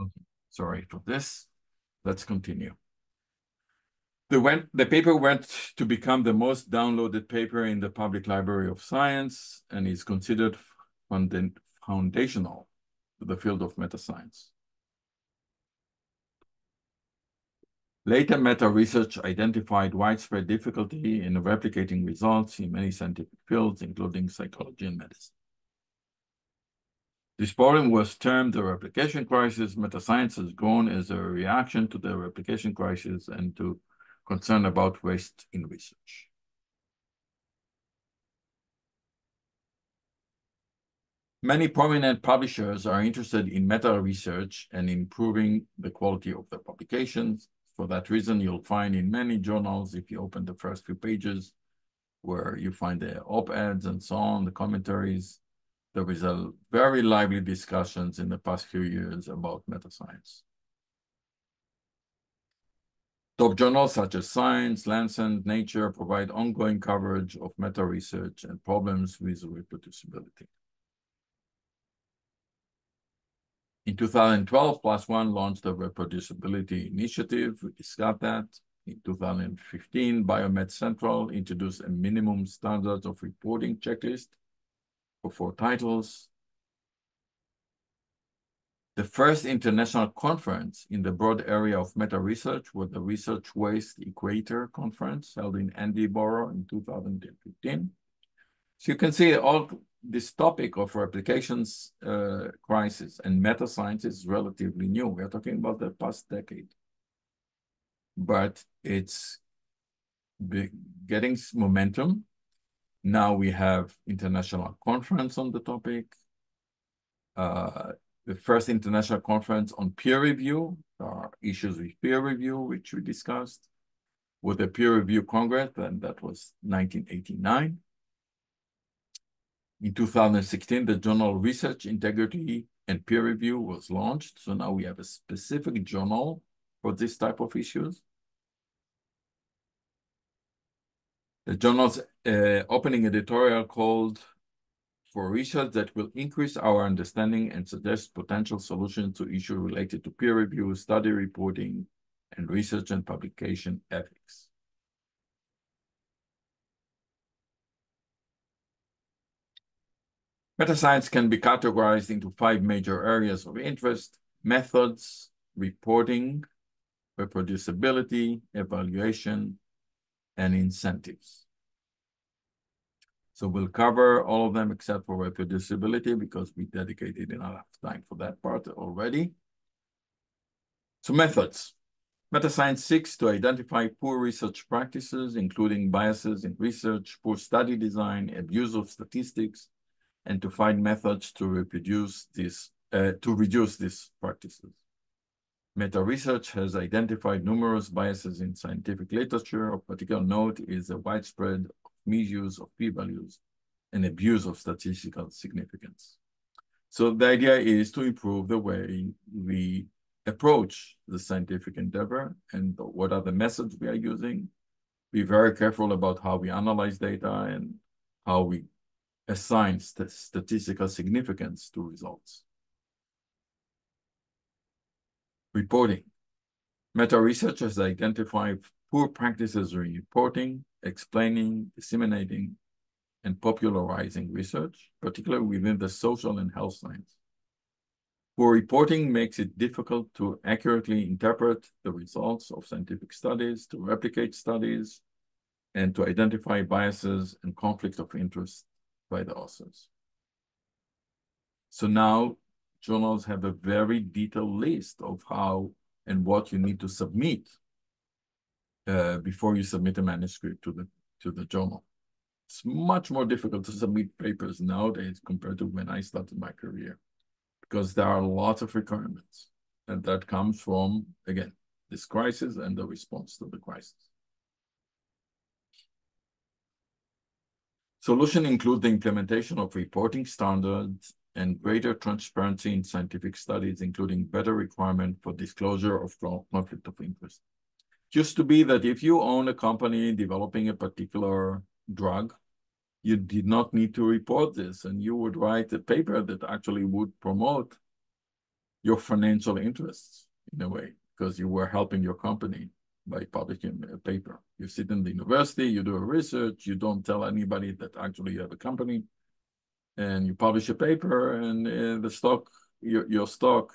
Okay. Sorry for this. Let's continue. The paper went to become the most downloaded paper in the Public Library of Science and is considered foundational to the field of meta-science. Later meta-research identified widespread difficulty in replicating results in many scientific fields, including psychology and medicine. This problem was termed the replication crisis. Meta-science has grown as a reaction to the replication crisis and to concern about waste in research. Many prominent publishers are interested in meta-research and improving the quality of their publications. For that reason, you'll find in many journals, if you open the first few pages, where you find the op-eds and so on, the commentaries, there is a very lively discussions in the past few years about meta-science. Top journals such as Science, Lancet, Nature provide ongoing coverage of meta-research and problems with reproducibility. In 2012, PLOS ONE launched the Reproducibility Initiative. We discussed that. In 2015, Biomed Central introduced a minimum standards of reporting checklist for 4 titles. The first international conference in the broad area of meta-research was the Research Waste Equator Conference held in Edinburgh in 2015. So you can see all this topic of replications crisis and meta-science is relatively new. We are talking about the past decade. But it's getting momentum. Now we have international conference on the topic. The first international conference on peer review, issues with peer review, which we discussed, with the peer review congress, and that was 1989. In 2016, the journal Research Integrity and Peer Review was launched. So now we have a specific journal for this type of issues. The journal's opening editorial called for research that will increase our understanding and suggest potential solutions to issues related to peer review, study reporting, and research and publication ethics. Meta-science can be categorized into 5 major areas of interest: methods, reporting, reproducibility, evaluation, and incentives. So we'll cover all of them except for reproducibility because we dedicated enough time for that part already. So methods. Meta-science seeks to identify poor research practices, including biases in research, poor study design, abuse of statistics, and to find methods to reduce these practices. Meta-research has identified numerous biases in scientific literature. Of particular note is the widespread misuse of p-values and abuse of statistical significance. So the idea is to improve the way we approach the scientific endeavor and what are the methods we are using. Be very careful about how we analyze data and how we assign statistical significance to results. Reporting. Meta-research has identified poor practices in reporting, explaining, disseminating, and popularizing research, particularly within the social and health science. Poor reporting makes it difficult to accurately interpret the results of scientific studies, to replicate studies, and to identify biases and conflicts of interest by the authors. So now journals have a very detailed list of how and what you need to submit before you submit a manuscript to the journal. It's much more difficult to submit papers nowadays compared to when I started my career, because there are lots of requirements, and that comes from, again, this crisis and the response to the crisis. Solutions include the implementation of reporting standards and greater transparency in scientific studies, including better requirement for disclosure of conflict of interest. It used to be that if you own a company developing a particular drug, you did not need to report this, and you would write a paper that actually would promote your financial interests in a way, because you were helping your company by publishing a paper. You sit in the university, you do a research, you don't tell anybody that actually you have a company, and you publish a paper, and the stock, your stock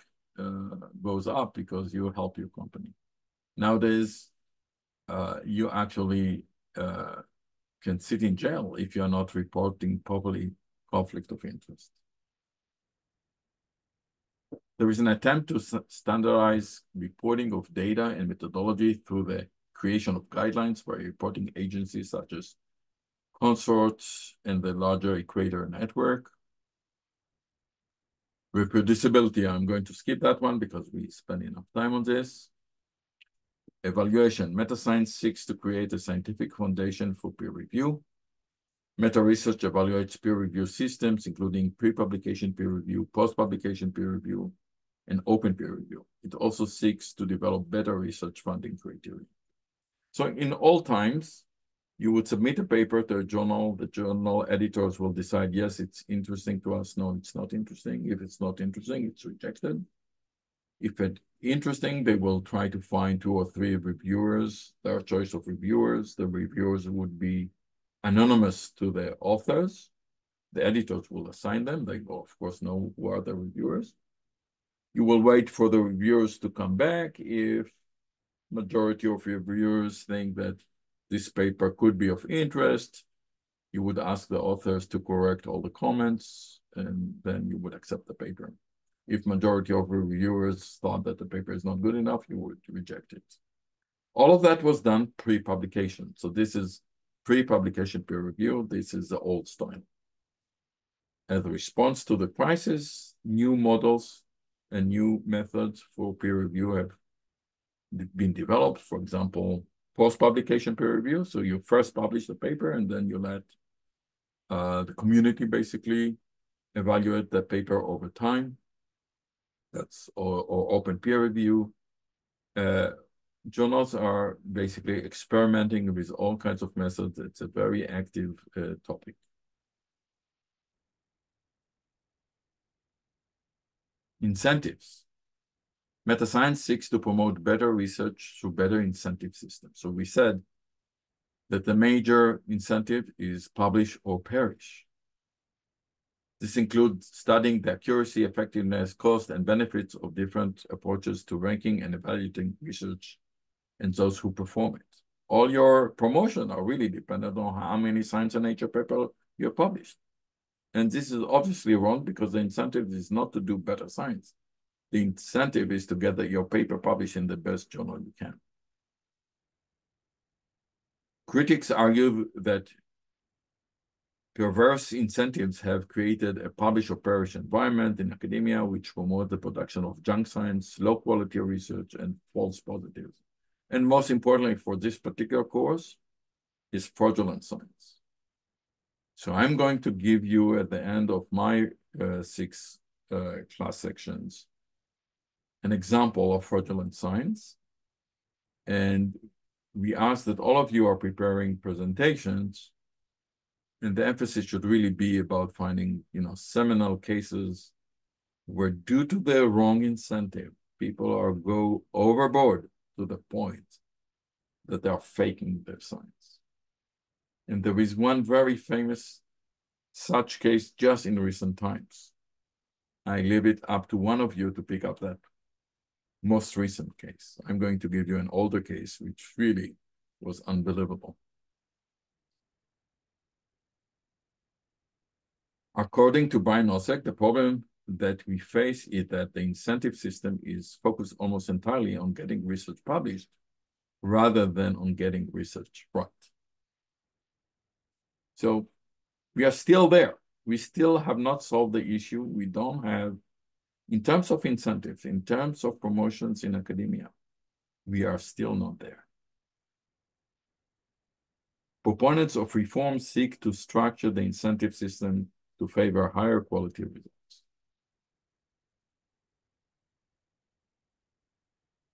goes up because you help your company. Nowadays, you actually can sit in jail if you're not reporting properly conflict of interest. There is an attempt to standardize reporting of data and methodology through the creation of guidelines by reporting agencies such as consorts and the larger Equator network. Reproducibility, I'm going to skip that one because we spent enough time on this. Evaluation, meta-science seeks to create a scientific foundation for peer review. Meta-research evaluates peer review systems, including pre-publication peer review, post-publication peer review, and open peer review. It also seeks to develop better research funding criteria. So in all times, you would submit a paper to a journal. The journal editors will decide, yes, it's interesting to us. No, it's not interesting. If it's not interesting, it's rejected. If it's interesting, they will try to find 2 or 3 reviewers, their choice of reviewers. The reviewers would be anonymous to the authors. The editors will assign them. They will, of course, know who are the reviewers. You will wait for the reviewers to come back. If majority of reviewers think that this paper could be of interest, you would ask the authors to correct all the comments, and then you would accept the paper. If majority of reviewers thought that the paper is not good enough, you would reject it. All of that was done pre-publication. So this is pre-publication peer review. This is the old style. As a response to the crisis, new models and new methods for peer review have been developed. For example, post-publication peer review. So you first publish the paper, and then you let the community basically evaluate the paper over time. That's or open peer review. Journals are basically experimenting with all kinds of methods. It's a very active topic. Incentives. Meta-science seeks to promote better research through better incentive systems. So we said that the major incentive is publish or perish. This includes studying the accuracy, effectiveness, cost, and benefits of different approaches to ranking and evaluating research and those who perform it. All your promotion are really dependent on how many Science and Nature papers you have published. And this is obviously wrong because the incentive is not to do better science. The incentive is to get your paper published in the best journal you can. Critics argue that perverse incentives have created a publish or perish environment in academia, which promotes the production of junk science, low-quality research, and false positives. And most importantly for this particular course is fraudulent science. So I'm going to give you at the end of my 6 class sections an example of fraudulent science. And we ask that all of you are preparing presentations, and the emphasis should really be about finding, seminal cases where due to their wrong incentive, people are go overboard to the point that they are faking their science. And there is one very famous such case just in recent times. I leave it up to one of you to pick up that most recent case. I'm going to give you an older case, which really was unbelievable. According to Brian Nosek, the problem that we face is that the incentive system is focused almost entirely on getting research published rather than on getting research right. So we are still there. We still have not solved the issue. We don't have, in terms of incentives, in terms of promotions in academia, we are still not there. Proponents of reform seek to structure the incentive system to favor higher quality results.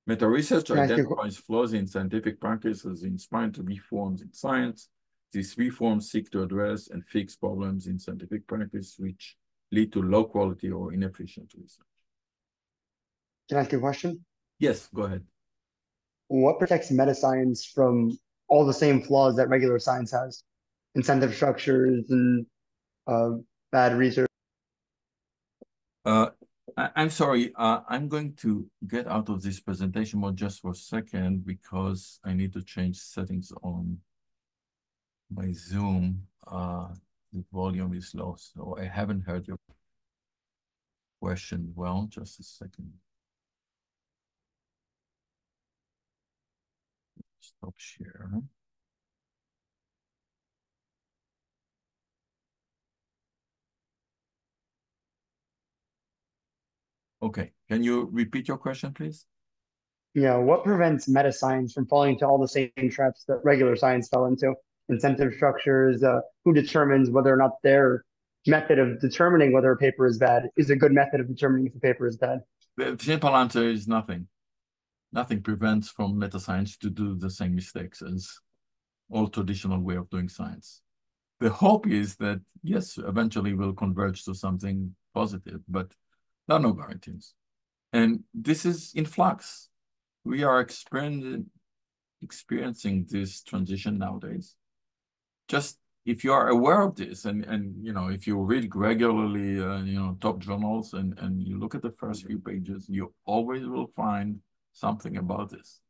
Meta-research identifies flaws in scientific practices inspired to reforms in science. These reforms seek to address and fix problems in scientific practice which lead to low quality or inefficient research. Can I ask you a question? Yes, go ahead. What protects meta science from all the same flaws that regular science has? Incentive structures and uh, bad research. Uh, I'm sorry, I'm going to get out of this presentation mode just for a second because I need to change settings on my Zoom. The volume is low, so I haven't heard your question well. Just a second. Stop share. Okay, can you repeat your question, please? Yeah, what prevents meta science from falling into all the same traps that regular science fell into? Incentive structures, who determines whether or not their method of determining whether a paper is bad is a good method of determining if a paper is bad? The simple answer is nothing. Nothing prevents from meta science to do the same mistakes as all traditional way of doing science. The hope is that, yes, eventually we'll converge to something positive, but there are no guarantees. And this is in flux. We are experiencing this transition nowadays. Just if you are aware of this and you know, if you read regularly, you know, top journals and you look at the first few pages, you always will find something about this.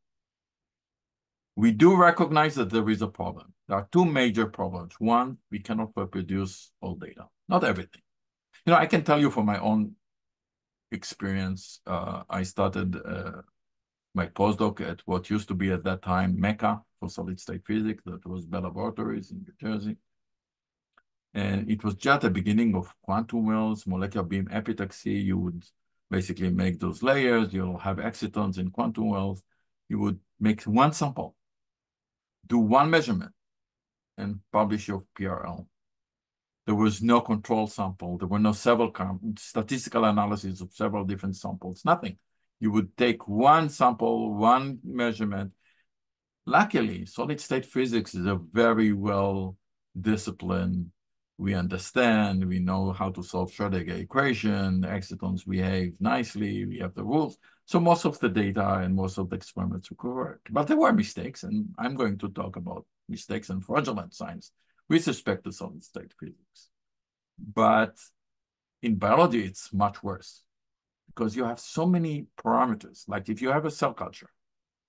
We do recognize that there is a problem. There are two major problems. One, we cannot reproduce all data, not everything. You know, I can tell you from my own experience, I started my postdoc at what used to be at that time Mecca for solid state physics, that was Bell Laboratories in New Jersey. And it was just the beginning of quantum wells, molecular beam epitaxy. You would basically make those layers. You'll have excitons in quantum wells. You would make one sample, do one measurement, and publish your PRL. There was no control sample. There were no several statistical analysis of several different samples, nothing. You would take one sample, one measurement. Luckily, solid state physics is a very well disciplined. We understand, we know how to solve Schrödinger equation, the excitons behave nicely, we have the rules. So most of the data and most of the experiments were correct. But there were mistakes, and I'm going to talk about mistakes and fraudulent science with respect to solid state physics. But in biology, it's much worse because you have so many parameters. Like if you have a cell culture,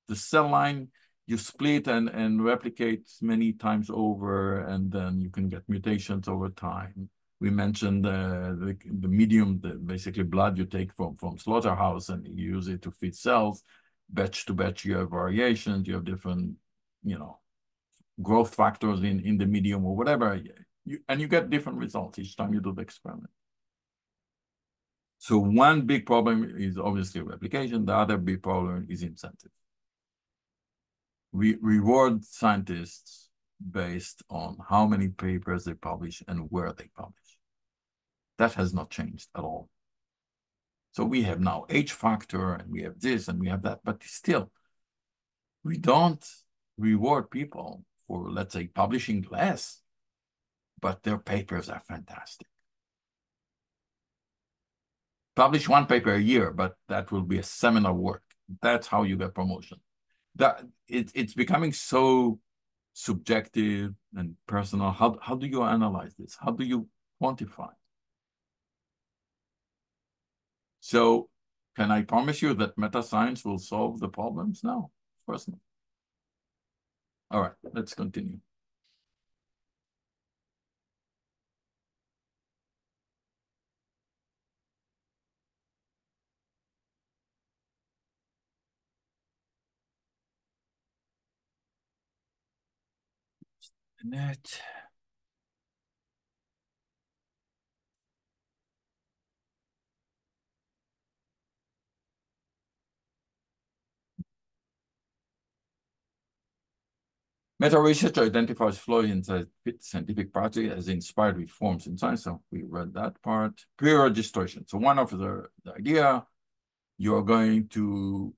the cell line you split and replicate many times over, and then you can get mutations over time. We mentioned the medium, basically blood you take from slaughterhouse and you use it to feed cells. Batch to batch, you have variations, you have different, you know, growth factors in the medium or whatever, and you get different results each time you do the experiment. So one big problem is obviously replication. The other big problem is incentive. We reward scientists based on how many papers they publish and where they publish. That has not changed at all. So we have now H factor and we have this and we have that, but still, we don't reward people for, let's say, publishing less, but their papers are fantastic. Publish one paper a year, but that will be a seminal work. That's how you get promotion. It's becoming so subjective and personal. How do you analyze this? How do you quantify? So can I promise you that meta science will solve the problems? No, of course not. All right, let's continue. Net. Meta research identifies flaws in scientific practice as inspired reforms in science. So we read that part. Period distortion. So one of the idea, you're going to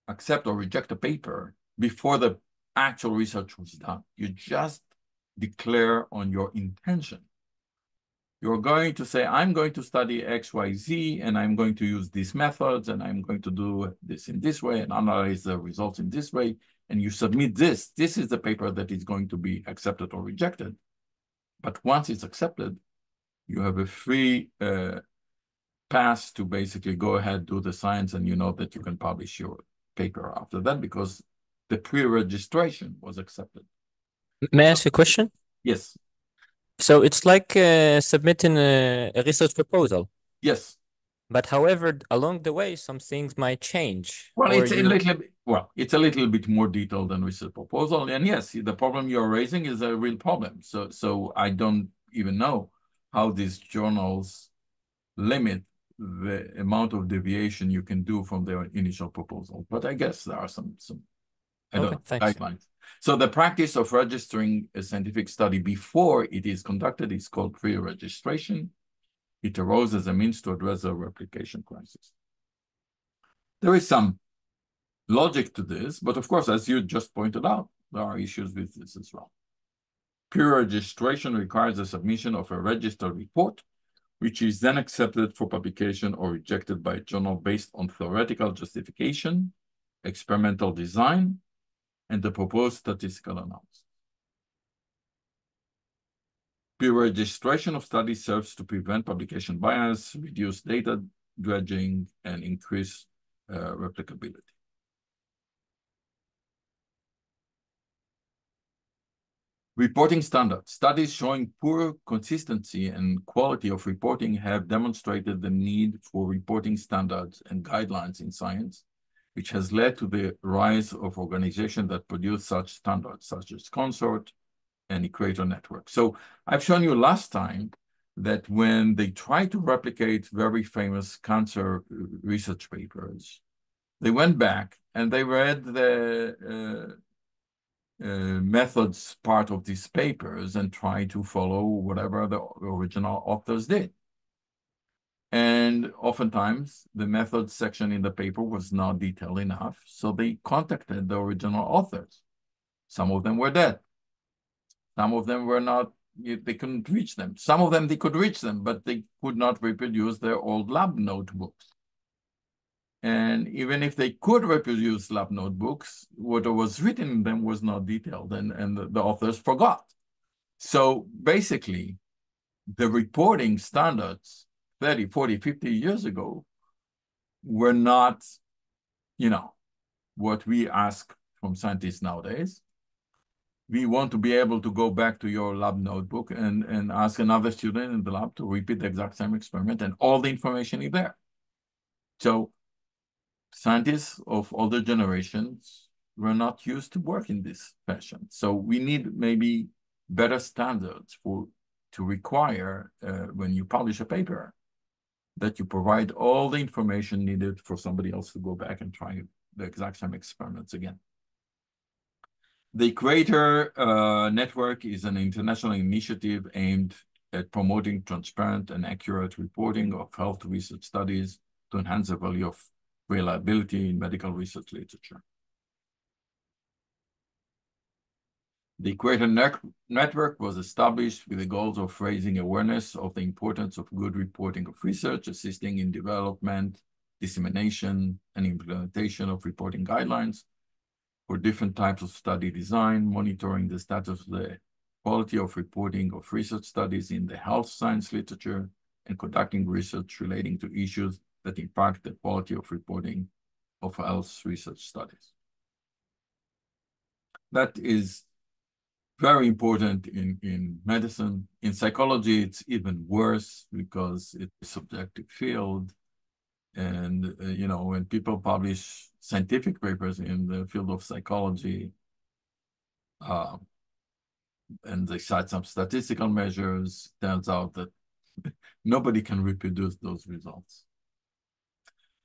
accept or reject a paper before the actual research was done. You just declare on your intention. You're going to say, I'm going to study X, Y, Z, and I'm going to use these methods, and I'm going to do this in this way and analyze the results in this way. And you submit this. This is the paper that is going to be accepted or rejected. But once it's accepted, you have a free pass to basically go ahead, do the science, and you know that you can publish your paper after that because the pre-registration was accepted. May I ask you a question? Yes. So it's like submitting a research proposal. Yes. But however, along the way, some things might change. Well, or it's a little bit more detailed than research proposal. And yes, the problem you're raising is a real problem. So I don't even know how these journals limit the amount of deviation you can do from their initial proposal. But I guess there are some I don't know, guidelines. So the practice of registering a scientific study before it is conducted is called pre-registration. It arose as a means to address the replication crisis. There is some logic to this, but of course, as you just pointed out, there are issues with this as well. Pre-registration requires the submission of a registered report, which is then accepted for publication or rejected by a journal based on theoretical justification, experimental design, and the proposed statistical analysis. Pre-registration of studies serves to prevent publication bias, reduce data dredging, and increase replicability. Reporting standards. Studies showing poor consistency and quality of reporting have demonstrated the need for reporting standards and guidelines in science, which has led to the rise of organizations that produce such standards, such as Consort and Equator Network. So I've shown you last time that when they try to replicate very famous cancer research papers, they went back and they read the methods part of these papers and try to follow whatever the original authors did. And oftentimes, the methods section in the paper was not detailed enough, so they contacted the original authors. Some of them were dead. Some of them were not, they couldn't reach them. Some of them, they could reach them, but they could not reproduce their old lab notebooks. And even if they could reproduce lab notebooks, what was written in them was not detailed, and the authors forgot. So basically, the reporting standards 30, 40, 50 years ago were not, what we ask from scientists nowadays. We want to be able to go back to your lab notebook and ask another student in the lab to repeat the exact same experiment, and all the information is there. So scientists of older generations were not used to work in this fashion. So we need maybe better standards to require when you publish a paper that you provide all the information needed for somebody else to go back and try the exact same experiments again. The Equator Network is an international initiative aimed at promoting transparent and accurate reporting of health research studies to enhance the value of reliability in medical research literature. The Equator Network was established with the goals of raising awareness of the importance of good reporting of research, assisting in development, dissemination, and implementation of reporting guidelines for different types of study design, monitoring the status of the quality of reporting of research studies in the health science literature, and conducting research relating to issues that impact the quality of reporting of health research studies. That is very important in medicine. In psychology, it's even worse because it's a subjective field. And, when people publish scientific papers in the field of psychology, and they cite some statistical measures, turns out that nobody can reproduce those results.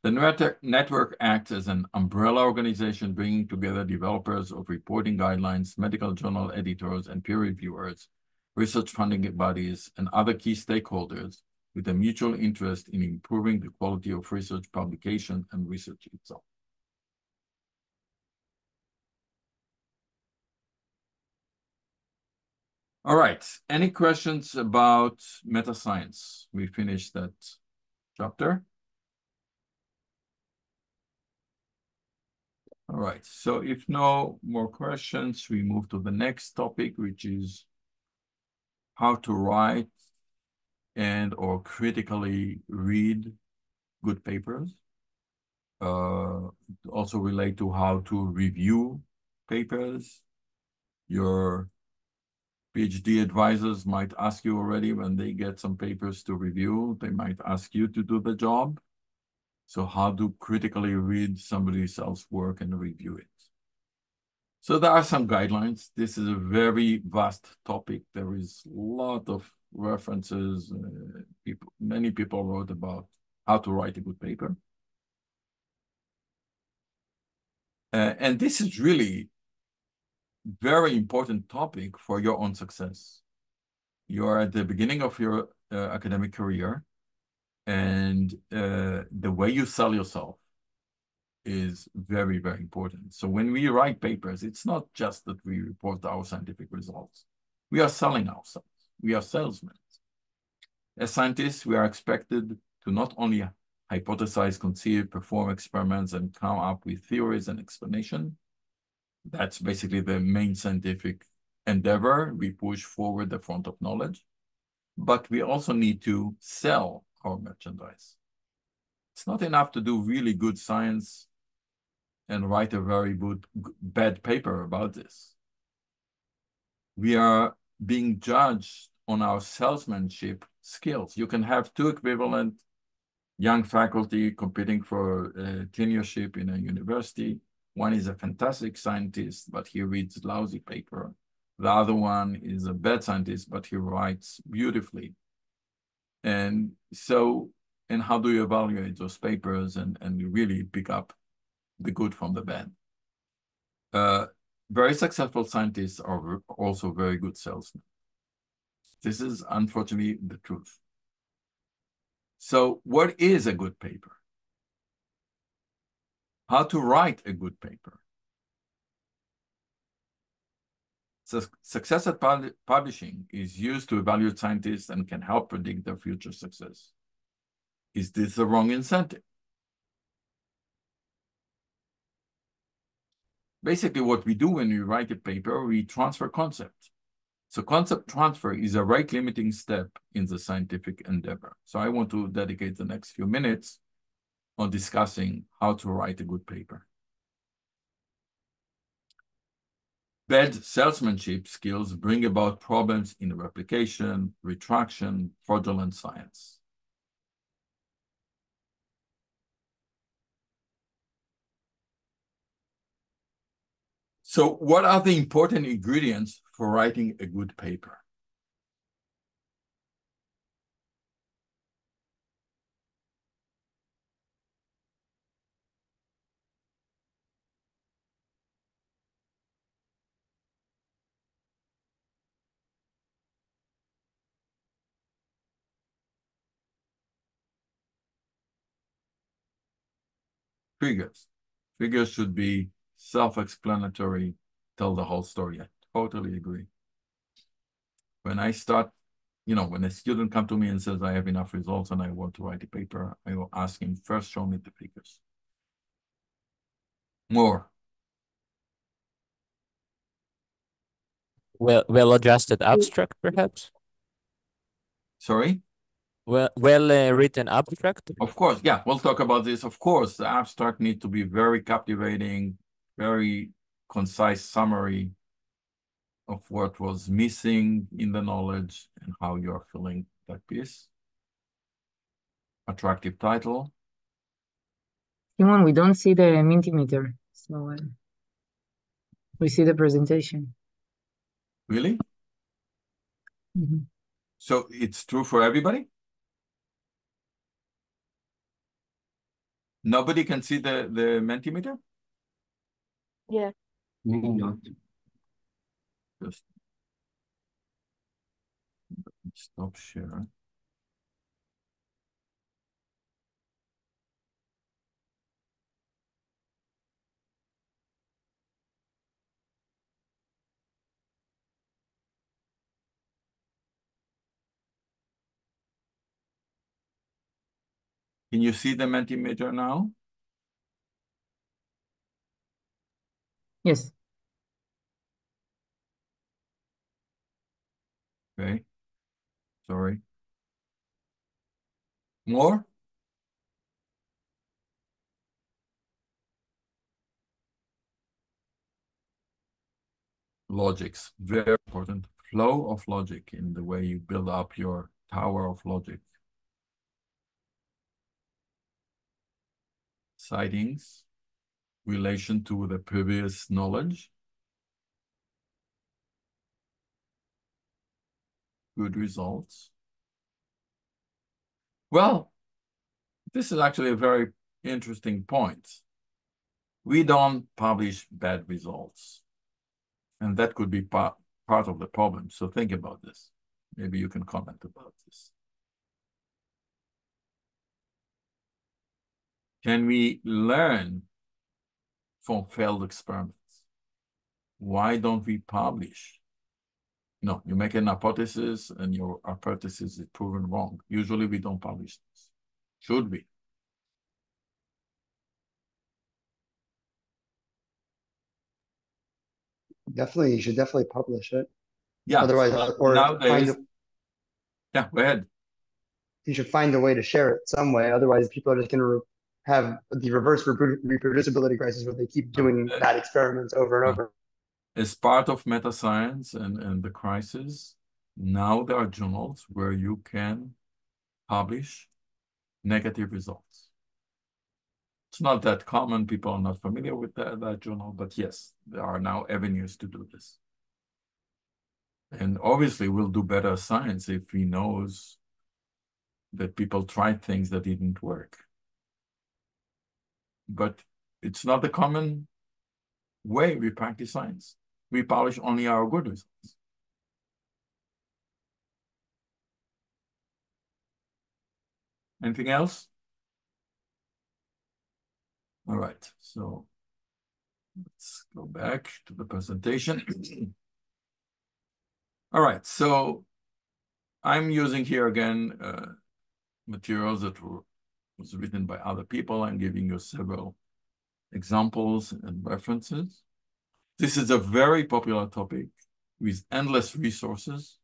The network acts as an umbrella organization bringing together developers of reporting guidelines, medical journal editors, and peer reviewers, research funding bodies, and other key stakeholders with a mutual interest in improving the quality of research publication and research itself. All right. Any questions about meta science? We finished that chapter. All right. So if no more questions, we move to the next topic, which is how to write and or critically read good papers. Also relate to how to review papers. Your PhD advisors might ask you already when they get some papers to review, they might ask you to do the job. So how to critically read somebody else's work and review it. So there are some guidelines. This is a very vast topic. There is a lot of references. Many people wrote about how to write a good paper. And this is really very important topic for your own success. You are at the beginning of your academic career, and the way you sell yourself is very, very important. So when we write papers, it's not just that we report our scientific results. We are selling ourselves. We are salesmen. As scientists, we are expected to not only hypothesize, conceive, perform experiments, and come up with theories and explanation. That's basically the main scientific endeavor. We push forward the front of knowledge, but we also need to sell our merchandise. It's not enough to do really good science and write a very bad paper about this. We are being judged on our salesmanship skills. You can have two equivalent young faculty competing for tenureship in a university. One is a fantastic scientist, but he reads lousy paper. The other one is a bad scientist, but he writes beautifully. And so, and how do you evaluate those papers and really pick up the good from the bad? Very successful scientists are also very good salesmen. This is unfortunately the truth. So what is a good paper? How to write a good paper? So success at publishing is used to evaluate scientists and can help predict their future success. Is this the wrong incentive? Basically, what we do when we write a paper, we transfer concepts. So concept transfer is a rate-limiting step in the scientific endeavor. So I want to dedicate the next few minutes on discussing how to write a good paper. Bad salesmanship skills bring about problems in replication, retraction, fraudulent science. So what are the important ingredients for writing a good paper? Figures. Figures should be self-explanatory, tell the whole story. I totally agree. When I start, when a student comes to me and says, I have enough results and I want to write a paper, I will ask him, first show me the figures. More. Well-adjusted abstract, perhaps? Sorry? Well-written abstract? Of course, yeah, we'll talk about this. Of course, the abstract needs to be very captivating, very concise summary of what was missing in the knowledge and how you're feeling that piece. Attractive title. Simon, we don't see the Mentimeter, so we see the presentation. Really? Mhm. So it's true for everybody? Nobody can see the Mentimeter? Yeah. Not. Just stop share. Can you see the Mentimeter now? Yes. Okay. Sorry. More? Logics, very important. Flow of logic in the way you build up your tower of logic. Sightings, relation to the previous knowledge. Good results. Well, this is actually a very interesting point. We don't publish bad results. And that could be part of the problem. So think about this. Maybe you can comment about this. Can we learn from failed experiments? Why don't we publish? No, you make an hypothesis and your hypothesis is proven wrong. Usually we don't publish this. Should we? Definitely, you should definitely publish it. Yeah. Otherwise, or nowadays, yeah, go ahead. You should find a way to share it some way. Otherwise, people are just going to have the reverse reproducibility crisis where they keep doing bad experiments over and over. As part of meta science and the crisis, now there are journals where you can publish negative results. It's not that common. People are not familiar with that journal, but yes, there are now avenues to do this. And obviously, we'll do better science if we knows that people tried things that didn't work. But it's not the common way we practice science. We publish only our good results. Anything else? All right, so let's go back to the presentation. All right, so I'm using here again materials that was written by other people. I'm giving you several examples and references. This is a very popular topic with endless resources,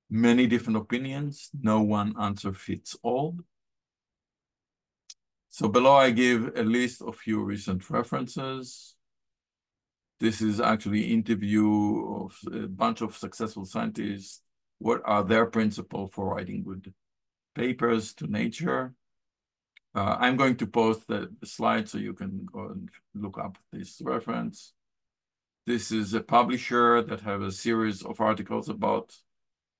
many different opinions, no one answer fits all. So below I give a list of few recent references. This is actually interview of a bunch of successful scientists. What are their principles for writing good papers to Nature? I'm going to post the slide so you can go and look up this reference. This is a publisher that have a series of articles about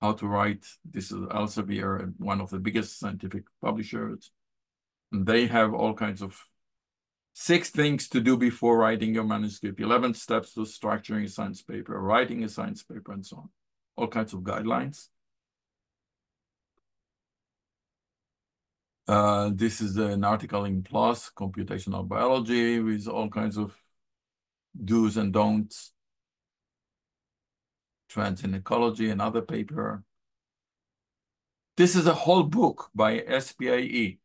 how to write. This is Elsevier, one of the biggest scientific publishers. And they have all kinds of 6 things to do before writing your manuscript, 11 steps to structuring a science paper, writing a science paper, and so on. All kinds of guidelines. This is an article in PLOS, Computational Biology, with all kinds of do's and don'ts. Trends in Ecology, another paper. This is a whole book by SPIE.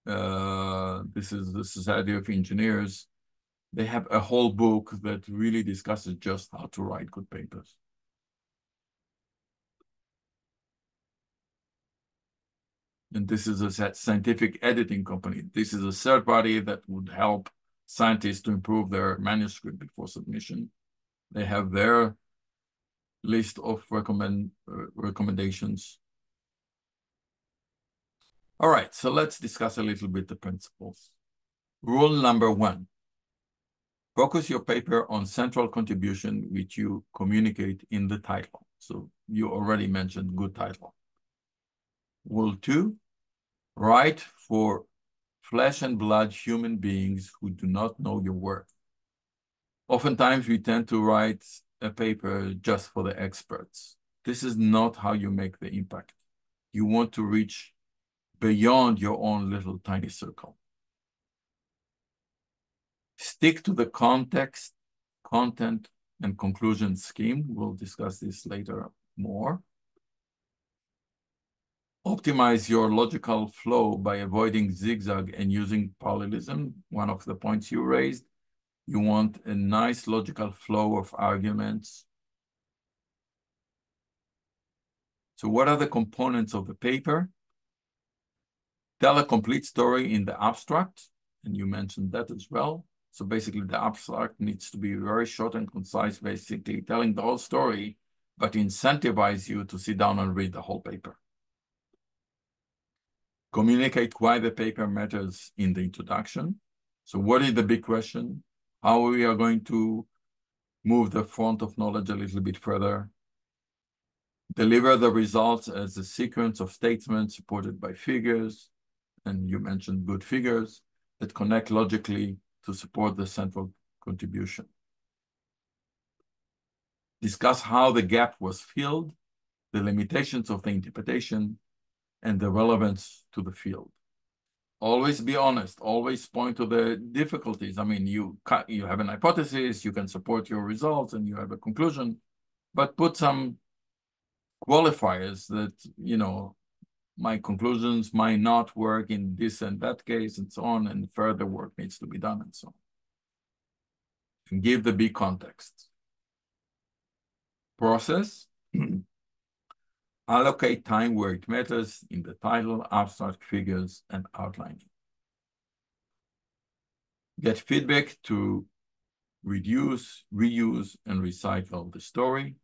This is the Society of Engineers. They have a whole book that really discusses just how to write good papers. And this is a scientific editing company. This is a third party that would help scientists to improve their manuscript before submission. They have their list of recommendations. All right, so let's discuss a little bit the principles. Rule number 1, focus your paper on central contribution which you communicate in the title. So you already mentioned good title. Rule 2, write for flesh and blood human beings who do not know your work. Oftentimes we tend to write a paper just for the experts. This is not how you make the impact. You want to reach beyond your own little tiny circle. Stick to the context, content, and conclusion scheme. We'll discuss this later more. Optimize your logical flow by avoiding zigzag and using parallelism. One of the points you raised, you want a nice logical flow of arguments. So what are the components of the paper? Tell a complete story in the abstract, and you mentioned that as well. So basically the abstract needs to be very short and concise, basically telling the whole story, but incentivize you to sit down and read the whole paper. Communicate why the paper matters in the introduction. So what is the big question? How we are going to move the front of knowledge a little bit further. Deliver the results as a sequence of statements supported by figures, and you mentioned good figures that connect logically to support the central contribution. Discuss how the gap was filled, the limitations of the interpretation, and the relevance to the field. Always be honest, always point to the difficulties. I mean, you have an hypothesis, you can support your results, and you have a conclusion, but put some qualifiers that, you know, my conclusions might not work in this and that case, and so on, and further work needs to be done, and so on. And give the big context. Process. Allocate time where it matters in the title, abstract, figures, and outlining. Get feedback to reduce, reuse, and recycle the story.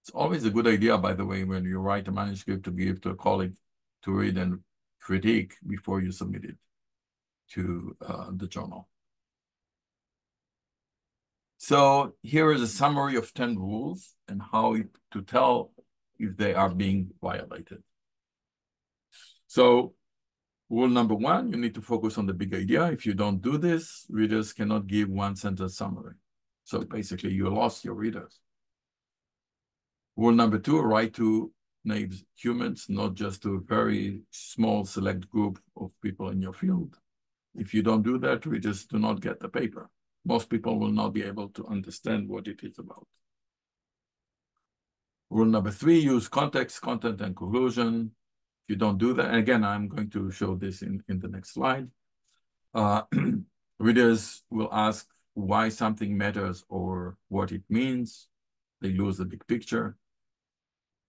It's always a good idea, by the way, when you write a manuscript to give to a colleague to read and critique before you submit it to the journal. So here is a summary of 10 rules and how to tell if they are being violated. So rule number 1, you need to focus on the big idea. If you don't do this, readers cannot give one-sentence summary. So basically, you lost your readers. Rule number 2, write to native humans, not just to a very small select group of people in your field. If you don't do that, readers do not get the paper. Most people will not be able to understand what it is about. Rule number 3, use context, content, and conclusion. If you don't do that, and again, I'm going to show this in the next slide. Readers will ask why something matters or what it means. They lose the big picture.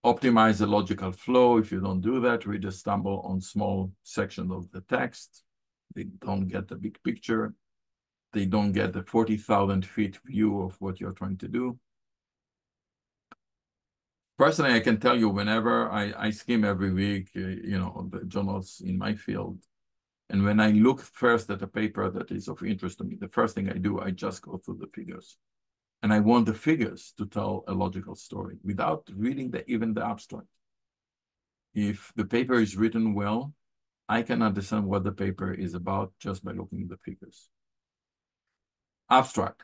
Optimize the logical flow. If you don't do that, readers stumble on small sections of the text. They don't get the big picture. They don't get the 40,000 feet view of what you're trying to do. Personally, I can tell you whenever I skim every week, you know, the journals in my field, and when I look first at a paper that is of interest to me, the first thing I do, I just go through the figures. And I want the figures to tell a logical story without reading even the abstract. If the paper is written well, I can understand what the paper is about just by looking at the figures. Abstract.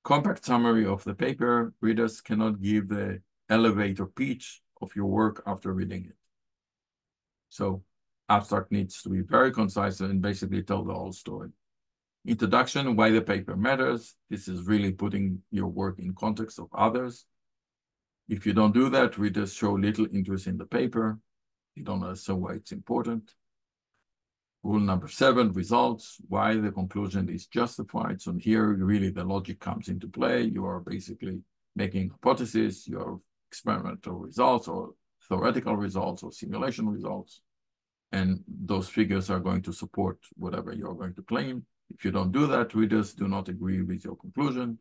Compact summary of the paper. Readers cannot give the elevator pitch of your work after reading it. So abstract needs to be very concise and basically tell the whole story. Introduction, why the paper matters. This is really putting your work in context of others. If you don't do that, readers show little interest in the paper. You don't understand why it's important. Rule number 7, results, why the conclusion is justified. So here, really, the logic comes into play. You are basically making hypotheses, your experimental results or theoretical results or simulation results. And those figures are going to support whatever you're going to claim. If you don't do that, readers do not agree with your conclusion.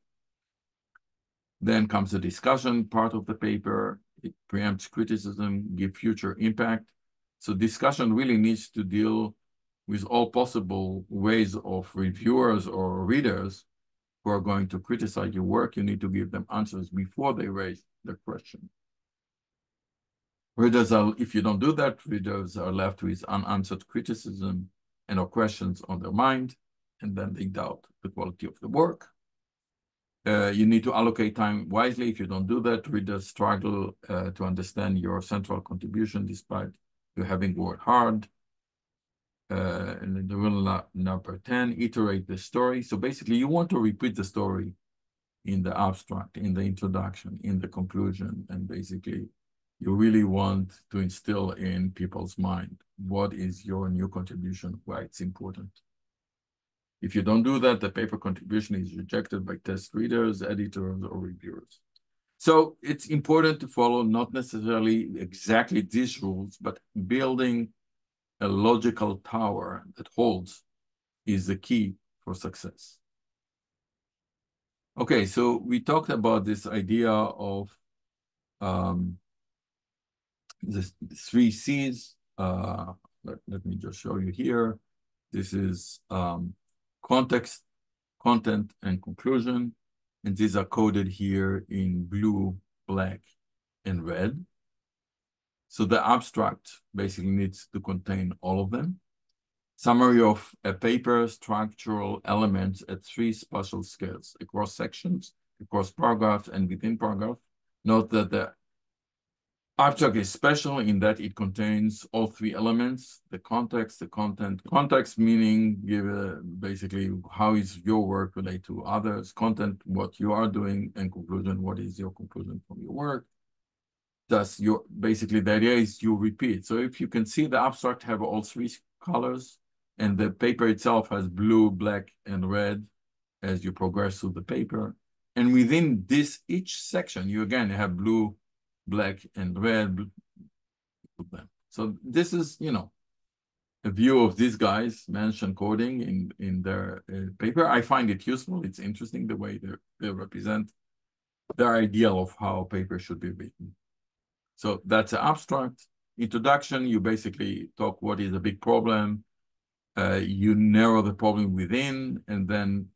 Then comes the discussion part of the paper. It preempts criticism, give future impact. So discussion really needs to deal with all possible ways of reviewers or readers who are going to criticize your work. You need to give them answers before they raise the question. Readers are, if you don't do that, readers are left with unanswered criticism and or questions on their mind, and then they doubt the quality of the work. You need to allocate time wisely. If you don't do that, readers struggle to understand your central contribution despite you having worked hard. And the rule number 10, iterate the story. So basically, you want to repeat the story in the abstract, in the introduction, in the conclusion, and basically you really want to instill in people's mind what is your new contribution, why it's important. If you don't do that, the paper contribution is rejected by test readers, editors, or reviewers. So it's important to follow not necessarily exactly these rules, but building a logical tower that holds is the key for success. Okay, so we talked about this idea of the 3 C's. Let me just show you here. This is context, content, and conclusion. And these are coded here in blue, black, and red. So the abstract basically needs to contain all of them. Summary of a paper, structural elements at 3 spatial scales, across sections, across paragraphs, and within paragraph. Note that the abstract is special in that it contains all 3 elements: the context, the content. Context meaning basically how is your work related to others, content, what you are doing, and conclusion, what is your conclusion from your work. Thus, basically the idea is you repeat. So if you can see, the abstract have all 3 colors, and the paper itself has blue, black, and red as you progress through the paper. And within this, each section, you again have blue, black, and red. So this is, a view of these guys mentioned coding in their paper. I find it useful. It's interesting the way they represent their ideal of how paper should be written. So that's an abstract. Introduction, you basically talk what is a big problem. You narrow the problem within, and then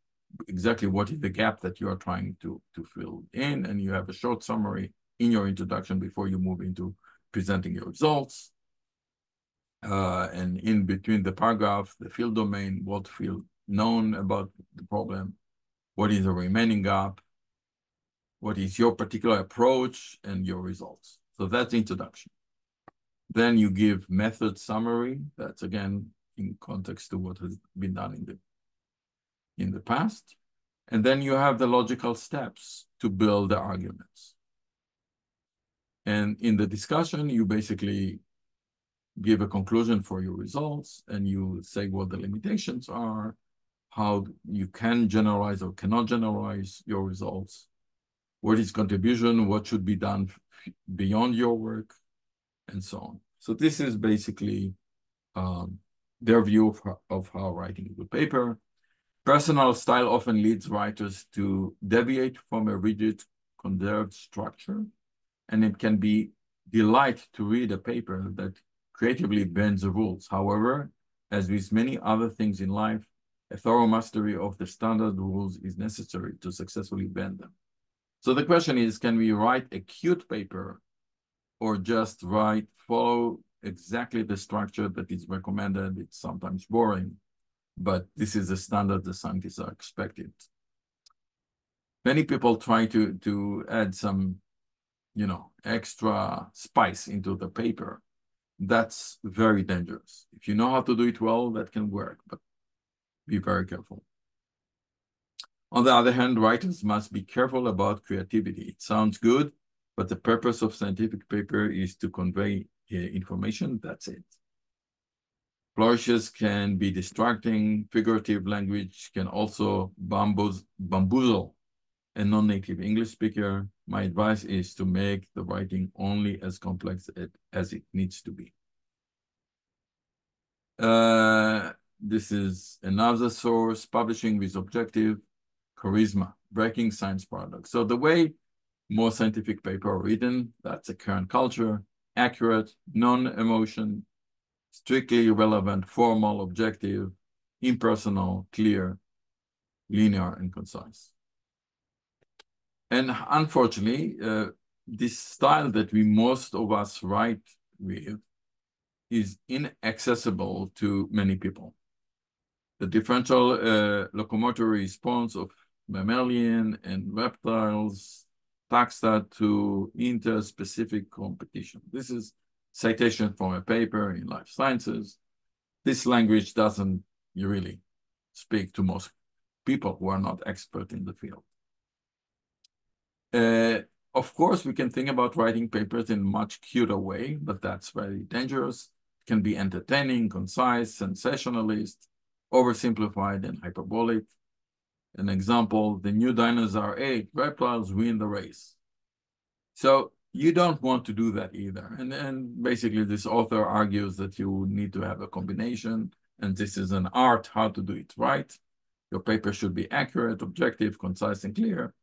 exactly what is the gap that you are trying to fill in, and you have a short summary in your introduction before you move into presenting your results. And in between the paragraph, the field domain, what field known about the problem, what is the remaining gap, what is your particular approach, and your results. So that's the introduction. Then you give method summary. That's again in context to what has been done in the past. And then you have the logical steps to build the arguments. And in the discussion, you basically give a conclusion for your results, and you say what the limitations are, how you can generalize or cannot generalize your results, what is contribution, what should be done beyond your work, and so on. So this is basically their view of how writing a good paper. Personal style often leads writers to deviate from a rigid, conserved structure, and it can be delight to read a paper that creatively bends the rules. However, as with many other things in life, a thorough mastery of the standard rules is necessary to successfully bend them. So the question is, can we write a cute paper or just follow exactly the structure that is recommended? It's sometimes boring, but this is the standard the scientists are expected. Many people try to add some, extra spice into the paper. That's very dangerous. If you know how to do it well, that can work, but be very careful. On the other hand, writers must be careful about creativity. It sounds good, but the purpose of scientific paper is to convey information. That's it. Flourishes can be distracting. Figurative language can also bamboozle a non-native English speaker. My advice is to make the writing only as complex as it needs to be. This is another source, publishing with objective, charisma, breaking science products. So the way more scientific paper are written, that's a current culture, accurate, non-emotion, strictly relevant, formal, objective, impersonal, clear, linear, and concise. And unfortunately, this style that most of us write with is inaccessible to many people. The differential locomotory response of mammalian and reptiles tax that to interspecific competition. This is citation from a paper in Life Sciences. This language doesn't really speak to most people who are not expert in the field. Of course, we can think about writing papers in a much cuter way, but that's very dangerous. It can be entertaining, concise, sensationalist, oversimplified, and hyperbolic. An example, the new dinosaur ate, reptiles win the race. So you don't want to do that either. And basically this author argues that you need to have a combination, and this is an art how to do it right. Your paper should be accurate, objective, concise, and clear,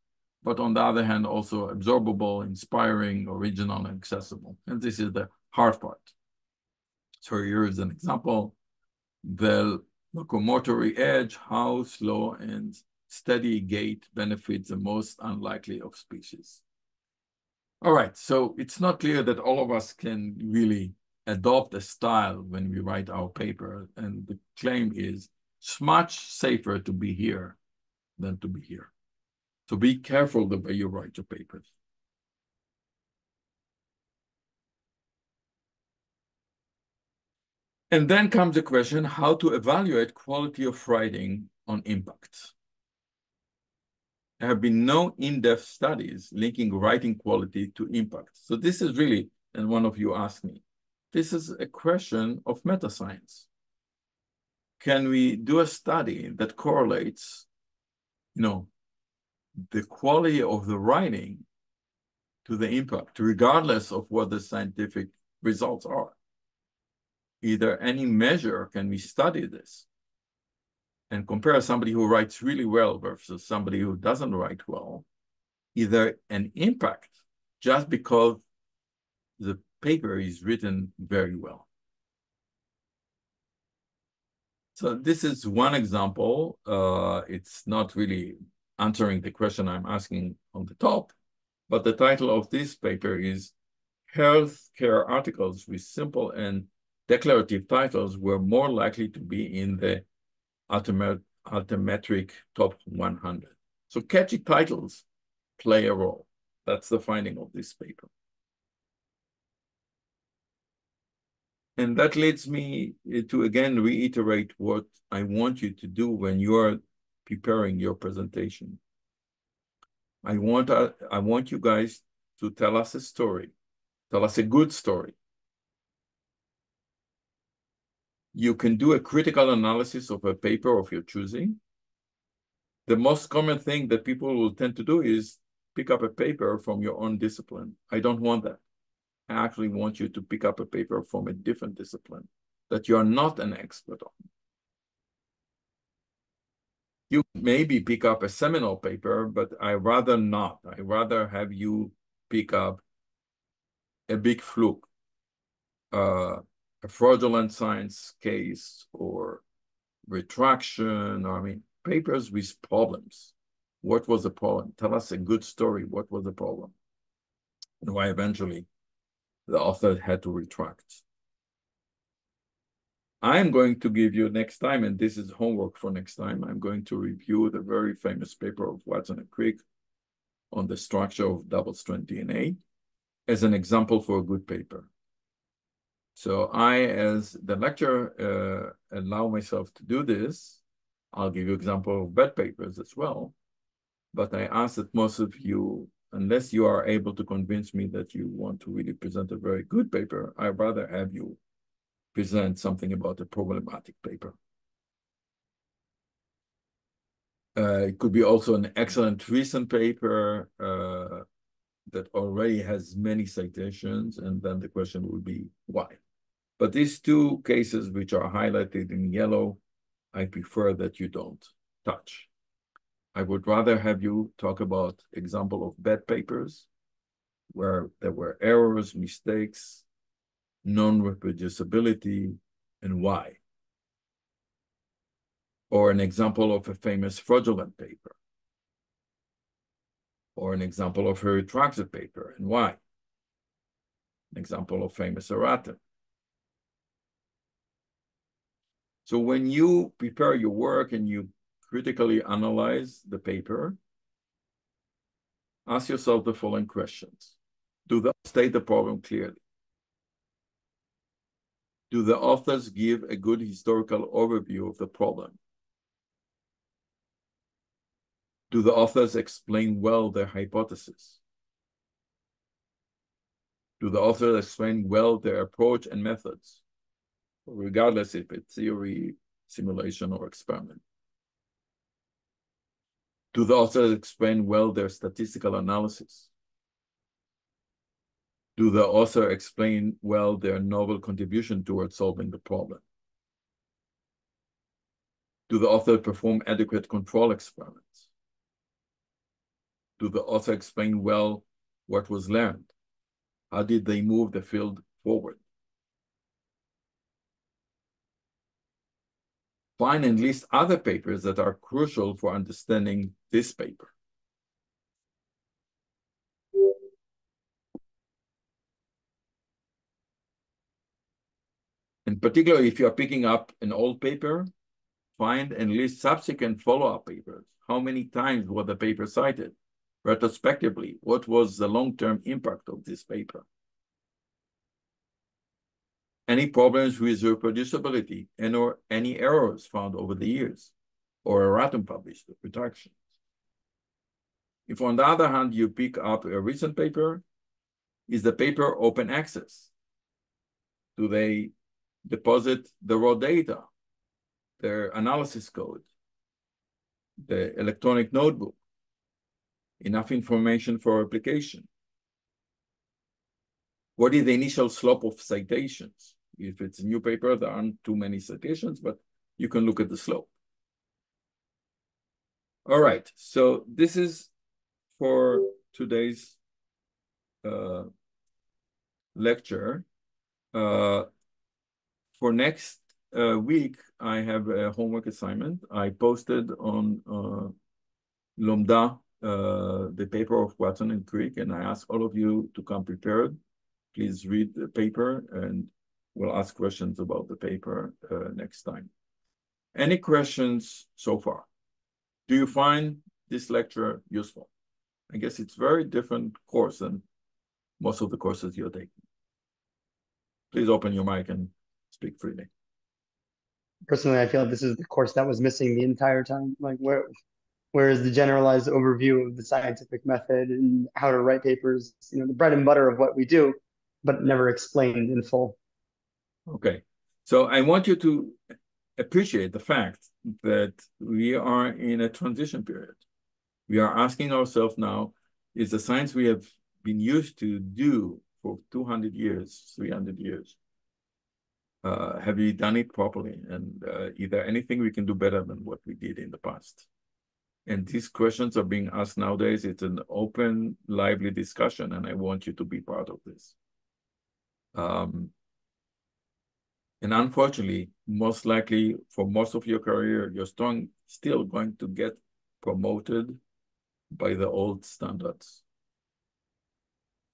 but on the other hand, also absorbable, inspiring, original, and accessible. And this is the hard part. So here is an example. The locomotory edge, how slow and steady gait benefits the most unlikely of species. All right, so it's not clear that all of us can really adopt a style when we write our paper. And the claim is it's much safer to be here than to be here. So be careful the way you write your papers. And then comes the question, how to evaluate quality of writing on impact. There have been no in-depth studies linking writing quality to impact. So this is really, and one of you asked me, this is a question of meta-science. Can we do a study that correlates, the quality of the writing to the impact, regardless of what the scientific results are? Either any measure, can we study this and compare somebody who writes really well versus somebody who doesn't write well, either an impact just because the paper is written very well. So this is one example. It's not really answering the question I'm asking on the top, but the title of this paper is Healthcare Articles with Simple and Declarative Titles Were More Likely to Be in the Altimetric Top 100. So catchy titles play a role. That's the finding of this paper. And that leads me to again reiterate what I want you to do when you're preparing your presentation. I want you guys to tell us a story. Tell us a good story. You can do a critical analysis of a paper of your choosing. The most common thing that people will tend to do is pick up a paper from your own discipline. I don't want that. I actually want you to pick up a paper from a different discipline that you are not an expert on. You maybe pick up a seminal paper, but I rather not. I rather have you pick up a big fluke, a fraudulent science case, or retraction, or papers with problems. What was the problem? Tell us a good story. What was the problem? And why eventually the author had to retract. I'm going to give you next time, and this is homework for next time, I'm going to review the very famous paper of Watson and Crick on the structure of double-strand DNA as an example for a good paper. So I, as the lecturer, allow myself to do this. I'll give you an example of bad papers as well. But I ask that most of you, unless you are able to convince me that you want to really present a very good paper, I'd rather have you present something about a problematic paper. It could be also an excellent recent paper that already has many citations, and then the question would be why. But these two cases which are highlighted in yellow, I prefer that you don't touch. I would rather have you talk about example of bad papers where there were errors, mistakes, non-reproducibility, and why. Or an example of a famous fraudulent paper. Or an example of a retracted paper, and why. An example of famous errata. So when you prepare your work and you critically analyze the paper, ask yourself the following questions. Do they state the problem clearly? Do the authors give a good historical overview of the problem? Do the authors explain well their hypothesis? Do the authors explain well their approach and methods, regardless if it's theory, simulation, or experiment? Do the authors explain well their statistical analysis? Do the author explain well their novel contribution towards solving the problem? Do the author perform adequate control experiments? Do the author explain well what was learned? How did they move the field forward? Find and list other papers that are crucial for understanding this paper. In particular, if you are picking up an old paper, find and list subsequent follow-up papers. How many times was the paper cited? Retrospectively, what was the long-term impact of this paper? Any problems with reproducibility or any errors found over the years, or erratum published retractions. If on the other hand, you pick up a recent paper, is the paper open access? Do they deposit the raw data, their analysis code, the electronic notebook, enough information for application? What is the initial slope of citations? If it's a new paper, there aren't too many citations, but you can look at the slope. All right, so this is for today's lecture. For next week, I have a homework assignment. I posted on Lomda the paper of Watson and Crick, and I ask all of you to come prepared. Please read the paper, and we'll ask questions about the paper next time. Any questions so far? Do you find this lecture useful? I guess it's a very different course than most of the courses you're taking. Please open your mic and speak freely. Personally, I feel like this is the course that was missing the entire time. Like, where is the generalized overview of the scientific method and how to write papers, the bread and butter of what we do, but never explained in full. Okay, so I want you to appreciate the fact that we are in a transition period. We are asking ourselves now, is the science we have been used to do for 200 years, 300 years, have we done it properly? And is there anything we can do better than what we did in the past? And these questions are being asked nowadays. It's an open, lively discussion, and I want you to be part of this. And unfortunately, most likely for most of your career, you're still going to get promoted by the old standards.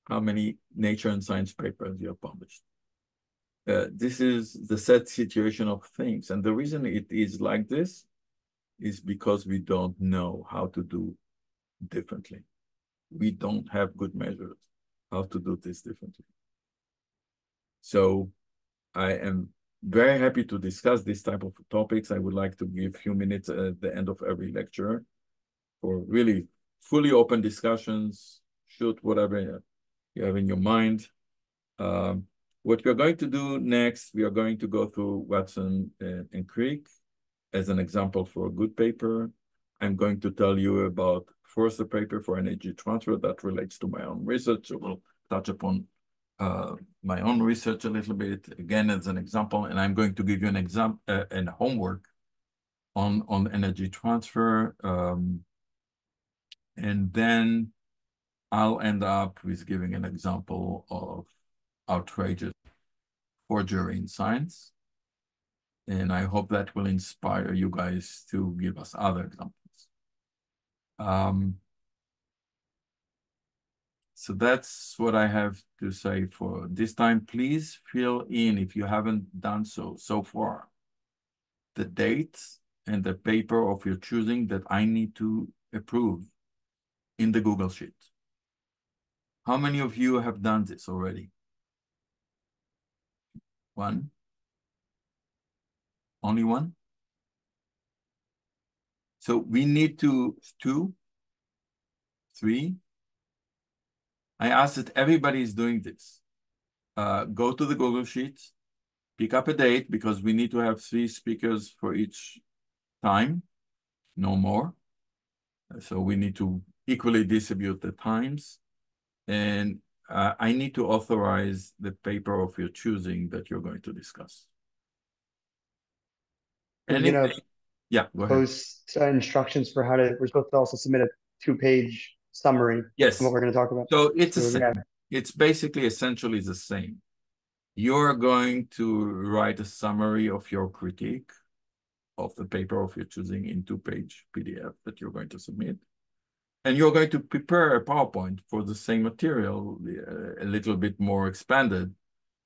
How many Nature and Science papers you have published? This is the sad situation of things. And the reason it is like this is because we don't know how to do differently. We don't have good measures how to do this differently. So I am very happy to discuss this type of topics. I would like to give a few minutes at the end of every lecture for really fully open discussions. Shoot whatever you have in your mind. What we're going to do next, we are going to go through Watson and Crick as an example for a good paper. I'm going to tell you about first a paper for energy transfer that relates to my own research. I will touch upon my own research a little bit, again, as an example, and I'm going to give you an example and homework on energy transfer. And then I'll end up with giving an example of outrageous forgery in science. And I hope that will inspire you guys to give us other examples. So that's what I have to say for this time. Please fill in, if you haven't done so far, the date and the paper of your choosing that I need to approve in the Google Sheet. How many of you have done this already? One? Only one? So we need to, 2, 3. I ask that everybody is doing this. go to the Google Sheets, pick up a date because we need to have 3 speakers for each time, no more. So we need to equally distribute the times. And I need to authorize the paper of your choosing that you're going to discuss. Are you gonna Yeah, go ahead. post instructions for how to, we're supposed to also submit a 2-page summary Yes. of what we're going to talk about. So it's the So, same. yeah. It's basically essentially the same. You're going to write a summary of your critique of the paper of your choosing in 2-page PDF that you're going to submit. And you're going to prepare a PowerPoint for the same material, a little bit more expanded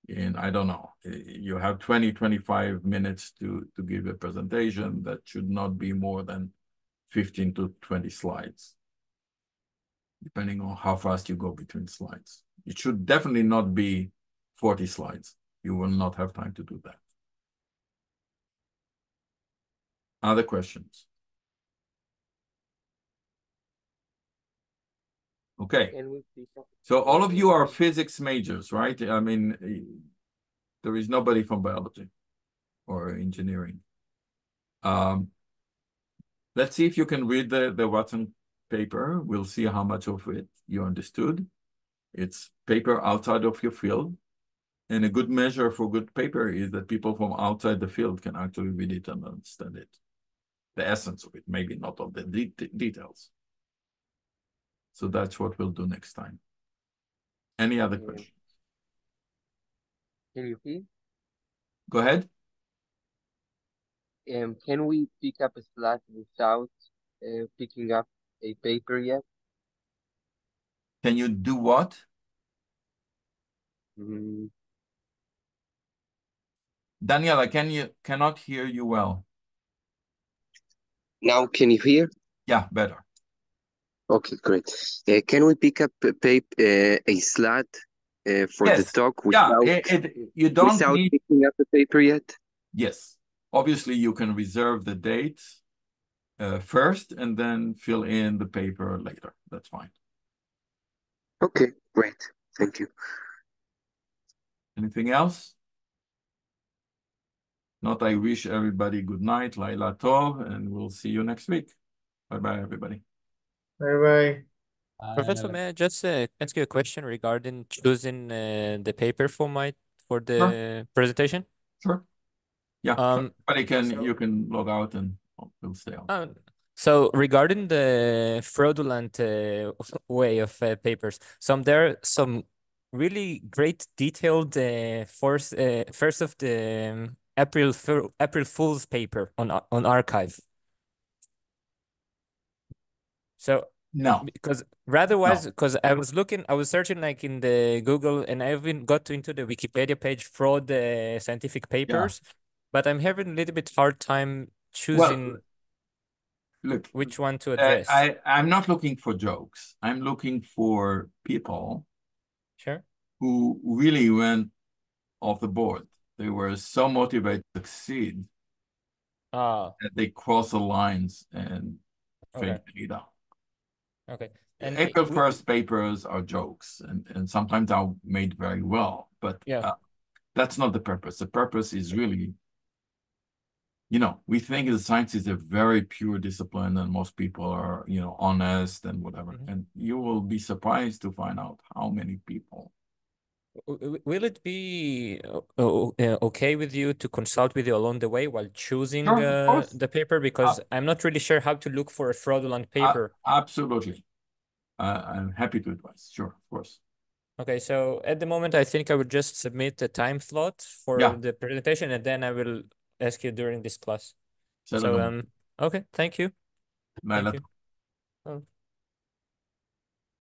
in, I don't know, you have 20, 25 minutes to give a presentation that should not be more than 15 to 20 slides, depending on how fast you go between slides. It should definitely not be 40 slides. You will not have time to do that. Other questions? Okay. So all of you are physics majors, right? I mean, there is nobody from biology or engineering. Let's see if you can read the Watson paper. We'll see how much of it you understood. It's paper outside of your field. And a good measure for good paper is that people from outside the field can actually read it and understand it. The essence of it, maybe not of the details. So that's what we'll do next time. Any other questions? Can you repeat? Go ahead. Can we pick up a slide without picking up a paper yet? Can you do what? Daniela, cannot hear you well. Now, can you hear? Yeah, better. Okay, great. Can we pick up a slide for the Yes. talk Yeah, you don't without need. picking up the paper yet? Yes. Obviously, you can reserve the date first and then fill in the paper later. That's fine. Okay, great. Thank you. Anything else? Not, I wish everybody good night, Laila Tov, and we'll see you next week. Bye-bye, everybody. Bye-bye. Professor, may I just ask you a question regarding choosing the paper format for the presentation? Sure. Yeah, but So- you can log out and we'll stay on. So regarding the fraudulent way of papers, there are some really great detailed first of the April Fool's paper on archive. So No. because because I was searching like in the Google, and I even got into the Wikipedia page fraud scientific papers, but I'm having a little bit hard time choosing which one to address. I'm not looking for jokes. I'm looking for people who really went off the board. They were so motivated to succeed that they crossed the lines and faked data. Okay. And April 1st papers are jokes and sometimes are made very well, but that's not the purpose. The purpose is really, we think the science is a very pure discipline and most people are, honest and whatever. And you will be surprised to find out how many people. Will it be okay with you to consult with you along the way while choosing the paper? Because I'm not really sure how to look for a fraudulent paper. Absolutely. I'm happy to advise. Sure, of course. Okay, so at the moment, I think I would just submit a time slot for the presentation, and then I will ask you during this class. So, okay, thank you. Thank you.